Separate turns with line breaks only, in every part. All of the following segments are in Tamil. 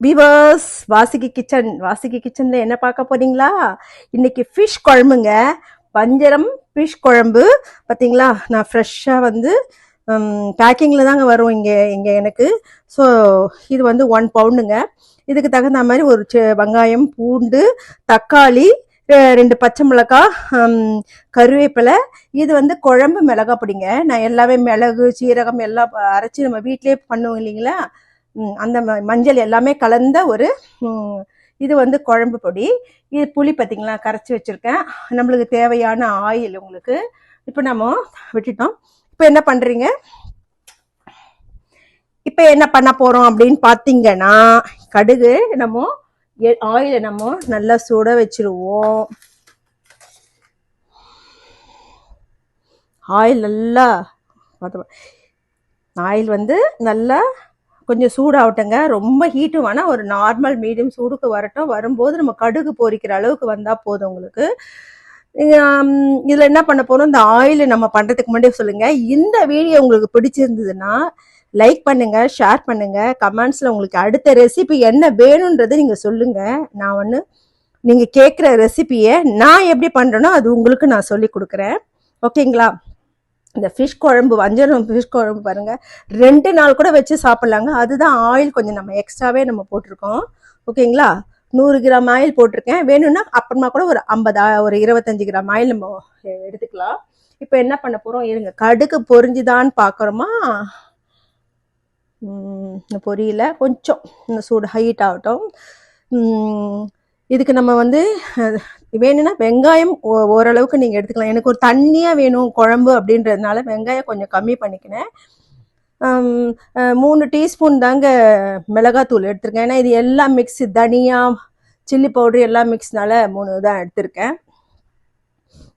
விவர்ஸ், வாசுகி கிச்சன்ல என்ன பார்க்க போறீங்களா? இன்னைக்கு ஃபிஷ் குழம்புங்க. வஞ்சரம் ஃபிஷ் குழம்பு. பார்த்தீங்களா, நான் ஃப்ரெஷ்ஷாக வந்து பேக்கிங்கில் தாங்க வரும் இங்கே எனக்கு. ஸோ இது வந்து 1 பவுண்டுங்க. இதுக்கு தகுந்த மாதிரி ஒரு வெங்காயம், பூண்டு, தக்காளி, 2 பச்சை மிளகாய், கருவேப்பிலை. இது வந்து குழம்பு மிளகா பொடிங்க. நான் எல்லாமே மிளகு, சீரகம் எல்லாம் அரைச்சி நம்ம வீட்டிலே பண்ணுவோம் இல்லைங்களா, அந்த மஞ்சள் எல்லாமே கலந்த ஒரு இது வந்து குழம்பு பொடி. இது புளி பார்த்தீங்களா கரைச்சி வச்சுருக்கேன். நம்மளுக்கு தேவையான ஆயில் உங்களுக்கு இப்போ நம்ம விட்டுட்டோம். இப்போ என்ன பண்ணுறீங்க, இப்போ என்ன பண்ண போகிறோம் அப்படின்னு பார்த்தீங்கன்னா, கடுகு நம்ம ஆயிலை நம்ம நல்லா சுட வச்சிருவோம். ஆயில் நல்லா ஆயில் வந்து நல்லா கொஞ்சம் சூடாகட்டுங்க. ரொம்ப ஹீட்டும் வேணால், ஒரு நார்மல் மீடியம் சூடுக்கு வரட்டும். வரும்போது நம்ம கடுகு பொரிக்கிற அளவுக்கு வந்தால் போதும் உங்களுக்கு. இதில் என்ன பண்ண போகிறோம், இந்த ஆயில் நம்ம பண்ணுறதுக்கு முன்னாடியே சொல்லுங்கள். இந்த வீடியோ உங்களுக்கு பிடிச்சிருந்ததுன்னா லைக் பண்ணுங்கள், ஷேர் பண்ணுங்கள். கமெண்ட்ஸில் உங்களுக்கு அடுத்த ரெசிபி என்ன வேணுன்றது நீங்கள் சொல்லுங்கள். நான் ஒன்று நீங்கள் கேட்குற ரெசிபியை நான் எப்படி பண்ணுறேனோ அது உங்களுக்கு நான் சொல்லி கொடுக்குறேன். ஓகேங்களா? இந்த ஃபிஷ் குழம்பு, வஞ்சரம் ஃபிஷ் குழம்பு பாருங்கள், 2 நாள் கூட வச்சு சாப்பிட்லாங்க. அதுதான் ஆயில் கொஞ்சம் நம்ம எக்ஸ்ட்ராவே நம்ம போட்டிருக்கோம். ஓகேங்களா? 100 கிராம் ஆயில் போட்டிருக்கேன். வேணும்னா அப்புறமா கூட ஒரு 25 கிராம் ஆயில் நம்ம எடுத்துக்கலாம். இப்போ என்ன பண்ண போகிறோம், இருங்க. கடுகு பொரிஞ்சுதான்னு பார்க்குறோமா? பொரியல கொஞ்சம் சூடு ஹீட் ஆகட்டும். இதுக்கு நம்ம வந்து வேணும்னா வெங்காயம் ஓரளவுக்கு நீங்கள் எடுத்துக்கலாம். எனக்கு ஒரு தண்ணியாக வேணும் குழம்பு அப்படின்றதுனால வெங்காயம் கொஞ்சம் கம்மி பண்ணிக்கினேன். 3 டீஸ்பூன் தாங்க மிளகாத்தூள் எடுத்திருக்கேன். ஏன்னா இது எல்லாம் மிக்ஸ், தனியா, சில்லி பவுடர் எல்லாம் மிக்ஸ்னால 3 தான் எடுத்திருக்கேன்.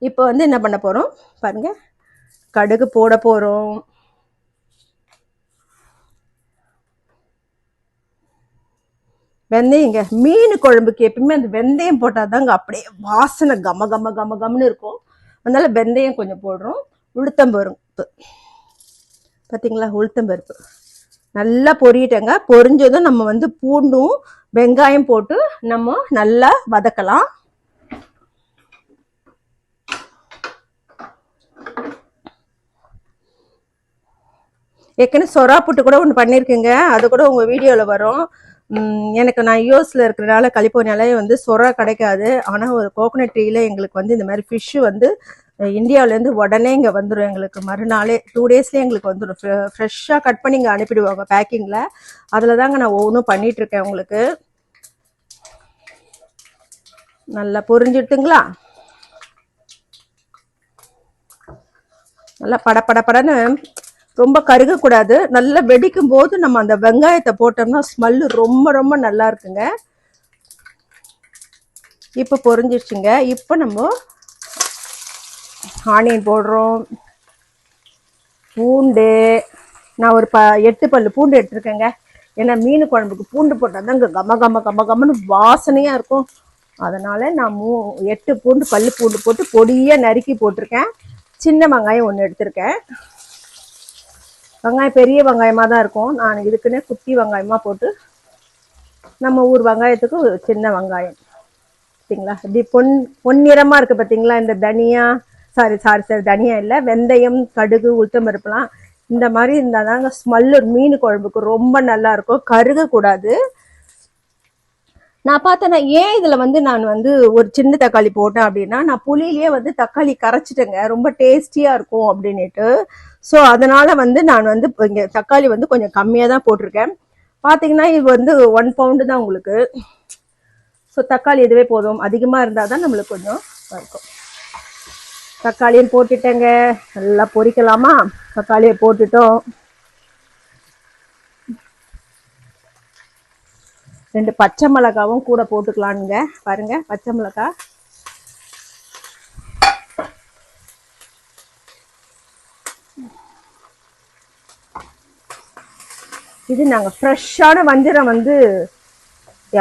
இப்போ வந்து என்ன பண்ண போகிறோம் பாருங்கள், கடுகு போட போகிறோம். வெந்தயங்க, மீன் குழம்புக்கு எப்பயுமே அந்த வெந்தயம் போட்டால் தாங்க அப்படியே வாசனை கம கம கம கம்னு இருக்கும். அதனால வெந்தயம் கொஞ்சம் போடுறோம். உளுத்தம்பருப்பு பார்த்தீங்களா, உளுத்தம்பருப்பு நல்லா பொரியட்டங்க. பொரிஞ்சதும் நம்ம வந்து பூண்டும் வெங்காயம் போட்டு நம்ம நல்லா வதக்கலாம். ஏற்கனவே சொரா புட்டு கூட ஒன்று பண்ணியிருக்கேங்க, அது கூட உங்கள் வீடியோவில் வரும். எனக்கு நான் யூஎஸில் இருக்கிறனால, கலிஃபோர்னியாலே வந்து சொரா கிடைக்காது. ஆனால் ஒரு கோகோனட் ட்ரீயில் எங்களுக்கு வந்து இந்த மாதிரி ஃபிஷ்ஷு வந்து இந்தியாவிலேருந்து உடனே இங்கே வந்துடும். எங்களுக்கு மறுநாளே 2 டேஸ்லேயே எங்களுக்கு வந்துடும். ஃப்ரெஷ்ஷாக கட் பண்ணி இங்கே அனுப்பிடுவாங்க பேக்கிங்கில். அதில் தாங்க நான் ஒவ்வொன்றும் பண்ணிகிட்ருக்கேன். உங்களுக்கு நல்லா பொரிஞ்சிட்டுங்களா, நல்லா படன்னு ரொம்ப கருகக்கூடாது. நல்லா வெடிக்கும் போது நம்ம அந்த வெங்காயத்தை போட்டோம்னா ஸ்மெல்லு ரொம்ப ரொம்ப நல்லா இருக்குங்க. இப்போ பொரிஞ்சிடுச்சுங்க. இப்போ நம்ம ஆனியன் போடுறோம். பூண்டு நான் ஒரு 8 பல்லு பூண்டு எடுத்துருக்கேங்க. ஏன்னா மீன் குழம்புக்கு பூண்டு போட்டால் தான் இங்கே கம கம கம கமன்னு வாசனையாக இருக்கும். அதனால் நான் 8 பல்லு பூண்டு போட்டு பொடியாக நறுக்கி போட்டிருக்கேன். சின்ன வெங்காயம் 1 எடுத்திருக்கேன். வெங்காயம் பெரிய வெங்காயமாக தான் இருக்கும். நான் இதுக்குன்னே குட்டி வெங்காயமாக போட்டு, நம்ம ஊர் வெங்காயத்துக்கு ஒரு சின்ன வெங்காயம் பார்த்தீங்களா, இப்படி பொன்னிறமாக இருக்குது பார்த்தீங்களா. இந்த தனியா சாரி தனியா இல்லை, வெந்தயம், கடுகு, உளுத்தம்பருப்புலாம் இந்த மாதிரி இருந்தால் தாங்க ஸ்மெல்லு மீன் குழம்புக்கு ரொம்ப நல்லா இருக்கும். கருகக்கூடாது. நான் பார்த்தேன்னா ஏன் இதில் வந்து நான் வந்து ஒரு சின்ன தக்காளி போட்டேன் அப்படின்னா, நான் புளியிலேயே வந்து தக்காளி கரைச்சிட்டேங்க, ரொம்ப டேஸ்டியாக இருக்கும் அப்படின்ட்டு. ஸோ அதனால் வந்து நான் வந்து இங்கே தக்காளி வந்து கொஞ்சம் கம்மியாக தான் போட்டிருக்கேன். பார்த்தீங்கன்னா இது வந்து 1 பவுண்டு தான் உங்களுக்கு. ஸோ தக்காளி இதுவே போதும். அதிகமாக இருந்தால் தான் நம்மளுக்கு கொஞ்சம் இருக்கும். தக்காளியும் போட்டுட்டேங்க. நல்லா பொரிக்கலாமா? தக்காளியை போட்டுட்டோம். 2 பச்சை மிளகாவும் கூட போட்டுக்கலானுங்க. பாருங்க, பச்சை மிளகாய் இது நாங்கள் ஃப்ரெஷ்ஷான வஞ்சரம் வந்து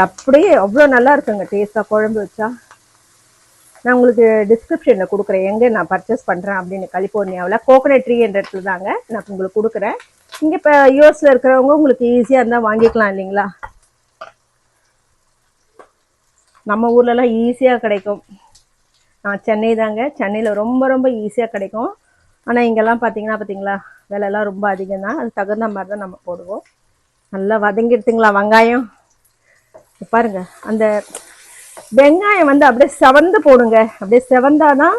அப்படியே அவ்வளோ நல்லா இருக்குங்க டேஸ்ட்டாக குழம்பு வச்சா. நான் உங்களுக்கு டிஸ்கிரிப்ஷனில் கொடுக்குறேன் எங்கே நான் பர்ச்சேஸ் பண்ணுறேன் அப்படின்னு. கலிஃபோர்னியாவில் கோகோனட் ட்ரீ என்ற இடத்துல தாங்க நான் உங்களுக்கு கொடுக்குறேன். இங்கே இப்போ யூஎஸில் இருக்கிறவங்க உங்களுக்கு ஈஸியாக இருந்தால் வாங்கிக்கலாம் இல்லைங்களா. நம்ம ஊர்லலாம் ஈஸியாக கிடைக்கும். நான் சென்னை தாங்க, சென்னையில் ரொம்ப ரொம்ப ஈஸியாக கிடைக்கும். ஆனால் இங்கெல்லாம் பார்த்தீங்களா விலைலாம் ரொம்ப அதிகம் தான். அது தகுந்த மாதிரி தான் நம்ம போடுவோம். நல்லா வதங்கிடுதுங்களா வெங்காயம்? பாருங்க, அந்த வெங்காயம் வந்து அப்படியே செவந்து போடுங்க. அப்படியே செவந்தாதான்,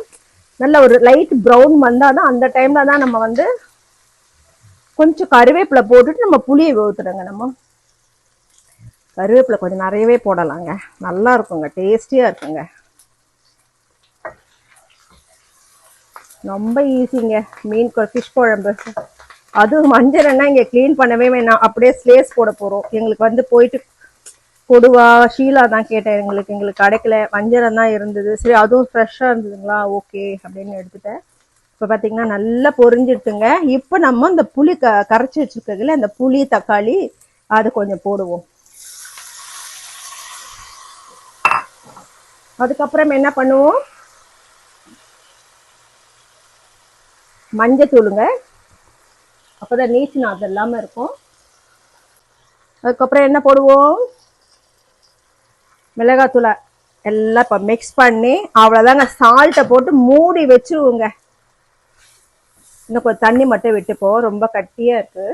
நல்ல ஒரு லைட் ப்ரௌன் வந்தாதான் அந்த டைம்ல தான் நம்ம வந்து கொஞ்சம் கருவேப்பிலை போட்டுட்டு நம்ம புளியை ஊற்றுடுங்க. நம்ம கருவேப்பிலை கொஞ்சம் நிறையவே போடலாங்க, நல்லா இருக்குங்க, டேஸ்டியாக இருக்குங்க. ரொம்ப ஈஸிங்க மீன் ஃபிஷ் குழம்பு. அதுவும் மஞ்சள்னா இங்கே க்ளீன் பண்ணவே வேணாம், அப்படியே ஸ்லேஸ் போட போகிறோம். எங்களுக்கு வந்து போயிட்டு கொடுவா ஷீலா தான் கேட்டேன், எங்களுக்கு கிடைக்கல, வஞ்சரம் தான் இருந்தது. சரி அதுவும் ஃப்ரெஷ்ஷாக இருந்ததுங்களா, ஓகே அப்படின்னு எடுத்துட்டேன். இப்போ பார்த்தீங்கன்னா நல்லா பொரிஞ்சிடுச்சுங்க. இப்போ நம்ம இந்த புளி கரைச்சி வச்சுருக்கிறதுல அந்த புளி தக்காளி அது கொஞ்சம் போடுவோம். அதுக்கப்புறம் என்ன பண்ணுவோம், மஞ்சத்தூளுங்க, அப்போதான் நீச்சு நாத்து இல்லாமல் இருக்கும். அதுக்கப்புறம் என்ன போடுவோம், மிளகாத்தூளை எல்லாம் இப்போ மிக்ஸ் பண்ணி அவ்வளோதாங்க. சால்ட்டை போட்டு மூடி வச்சுருவோங்க. இன்னும் கொஞ்சம் தண்ணி மட்டும் விட்டுப்போம், ரொம்ப கட்டியாக இருக்கு.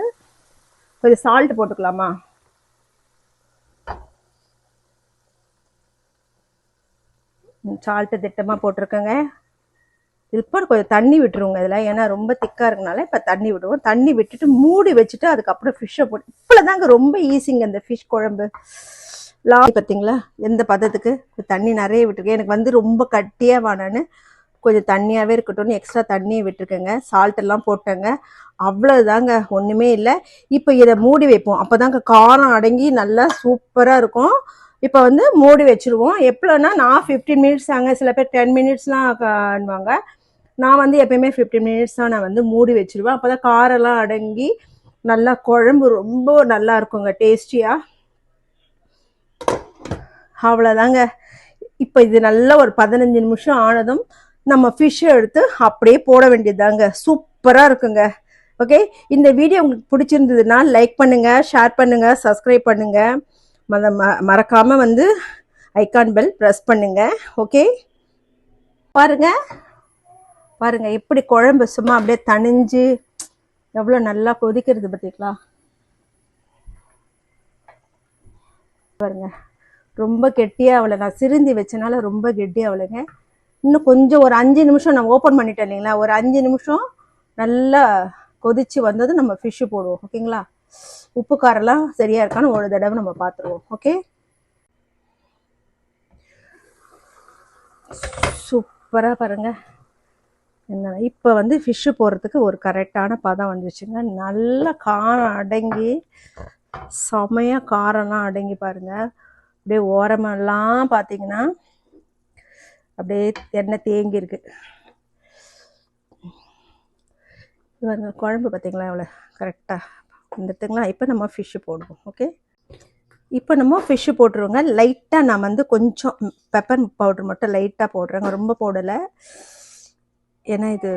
கொஞ்சம் சால்ட் போட்டுக்கலாமா? சால்ட்டு திட்டமாக போட்டிருக்கேங்க. இப்போ கொஞ்சம் தண்ணி விட்டுருவோங்க இதில், ஏன்னா ரொம்ப திக்காக இருக்கனால இப்போ தண்ணி விடுவோம். தண்ணி விட்டுட்டு மூடி வச்சுட்டு அதுக்கப்புறம் ஃபிஷ்ஷை போட்டு இப்போதாங்க ரொம்ப ஈஸிங்க இந்த ஃபிஷ் குழம்பு. பார்த்தீங்களா எந்த பதத்துக்கு தண்ணி நிறைய விட்டுருக்கேன். எனக்கு வந்து ரொம்ப கட்டியாக வேணான்னு கொஞ்சம் தண்ணியாகவே இருக்கட்டும்னு எக்ஸ்ட்ரா தண்ணியை விட்டுருக்கேங்க. சால்ட் எல்லாம் போட்டேங்க, அவ்வளோதாங்க, ஒன்றுமே இல்லை. இப்போ இதை மூடி வைப்போம், அப்போ தாங்க காரம் அடங்கி நல்லா சூப்பராக இருக்கும். இப்போ வந்து மூடி வச்சுருவோம். எப்போனா நான் 15 மினிட்ஸ் தாங்க, சில பேர் 10 மினிட்ஸ்லாம் பண்ணுவாங்க. நான் வந்து எப்பயுமே 15 மினிட்ஸ் தான் நான் வந்து மூடி வச்சுருவேன். அப்போ தான் காரெல்லாம் அடங்கி நல்லா குழம்பு ரொம்ப நல்லா இருக்குங்க, டேஸ்டியாக. அவ்வளோதாங்க. இப்போ இது நல்லா ஒரு 15 நிமிஷம் ஆனதும் நம்ம ஃபிஷ்ஷை எடுத்து அப்படியே போட வேண்டியதுதாங்க. சூப்பராக இருக்குங்க. ஓகே, இந்த வீடியோ உங்களுக்கு பிடிச்சிருந்ததுன்னா லைக் பண்ணுங்கள், ஷேர் பண்ணுங்கள், சப்ஸ்கிரைப் பண்ணுங்கள். மறக்காமல் வந்து ஐகான் பெல் ப்ரெஸ் பண்ணுங்கள். ஓகே, பாருங்க எப்படி குழம்பு சும்மா அப்படியே தணிஞ்சு எவ்வளோ நல்லா கொதிக்கிறது பார்த்தீங்களா? பாருங்க, ரொம்ப கெட்டியாக அவளை நான் சிரிந்தி வச்சனால ரொம்ப கெட்டியாக அவளைங்க. இன்னும் கொஞ்சம் ஒரு 5 நிமிஷம் நான் ஓப்பன் பண்ணிட்டேன் இல்லைங்களா, ஒரு 5 நிமிஷம் நல்லா கொதிச்சு வந்தது நம்ம ஃபிஷ்ஷு போடுவோம். ஓகேங்களா, உப்பு காரெல்லாம் சரியா இருக்கான்னு ஒரு தடவை நம்ம பார்த்துருவோம். ஓகே, சூப்பராக பாருங்க. என்ன இப்போ வந்து ஃபிஷ்ஷு போடுறதுக்கு ஒரு கரெக்டான பதம் வந்துச்சுங்க. நல்லா காரம் அடங்கி செமையாக காரம்லாம் அடங்கி பாருங்க. அப்படியே ஓரமெல்லாம் பார்த்தீங்கன்னா அப்படியே எண்ணெய் தேங்கி இருக்கு. குழம்பு பார்த்தீங்களா எவ்வளோ கரெக்டாக வந்துட்டுங்களா? இப்போ நம்ம ஃபிஷ்ஷு போடுவோம். ஓகே, இப்போ நம்ம ஃபிஷ்ஷு போட்டுருவோங்க. லைட்டாக நான் வந்து கொஞ்சம் பெப்பர் பவுடர் மட்டும் லைட்டாக போடுறேங்க, ரொம்ப போடலை. ஏன்னா இது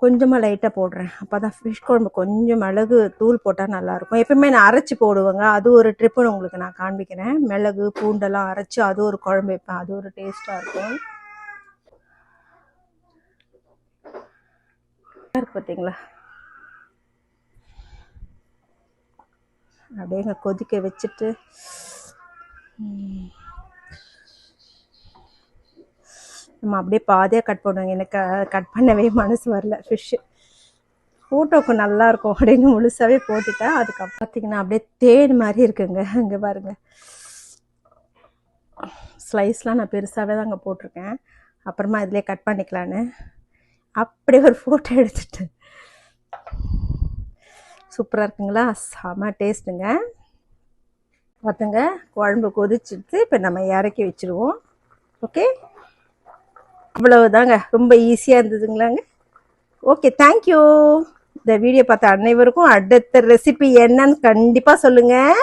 கொஞ்சமாக லைட்டாக போடுறேன், அப்போ தான் ஃபிஷ் குழம்பு கொஞ்சம் மிளகு தூள் போட்டால் நல்லாயிருக்கும். எப்பவுமே நான் அரைச்சி போடுவேங்க, அது ஒரு ட்ரிப்புன்னு உங்களுக்கு நான் காண்பிக்கிறேன். மிளகு பூண்டெல்லாம் அரைச்சி அது ஒரு குழம்பு வைப்பேன், அது ஒரு டேஸ்ட்டாக இருக்கும். பார்த்தீங்களா, அப்படியே கொதிக்க வச்சுட்டு நம்ம அப்படியே பாதியாக கட் பண்ணுவாங்க. எனக்கு கட் பண்ணவே மனசு வரல. ஃபிஷ்ஷு ஃபோட்டோக்கு நல்லாயிருக்கும் அப்படின்னு முழுசாகவே போட்டுட்டேன். அதுக்கப்புறம் பார்த்தீங்கன்னா அப்படியே தேன் மாதிரி இருக்குங்க. அங்கே பாருங்கள், ஸ்லைஸ்லாம் நான் பெருசாகவே தாங்க போட்டிருக்கேன். அப்புறமா இதிலே கட் பண்ணிக்கலான்னு அப்படியே ஒரு ஃபோட்டோ எடுத்துட்டேன். சூப்பராக இருக்குங்களா, செம டேஸ்ட்டுங்க. பார்த்துங்க, குழம்பு கொதிச்சுட்டு இப்போ நம்ம இறக்கி வச்சுருவோம். ஓகே, அவ்வளவுதாங்க, ரொம்ப ஈஸியாக இருந்ததுங்களாங்க. Okay, thank you. இந்த வீடியோ பார்த்த அனைவருக்கும் அடுத்த ரெசிபி என்னன்னு கண்டிப்பாக சொல்லுங்கள்.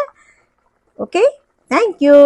Okay, thank you.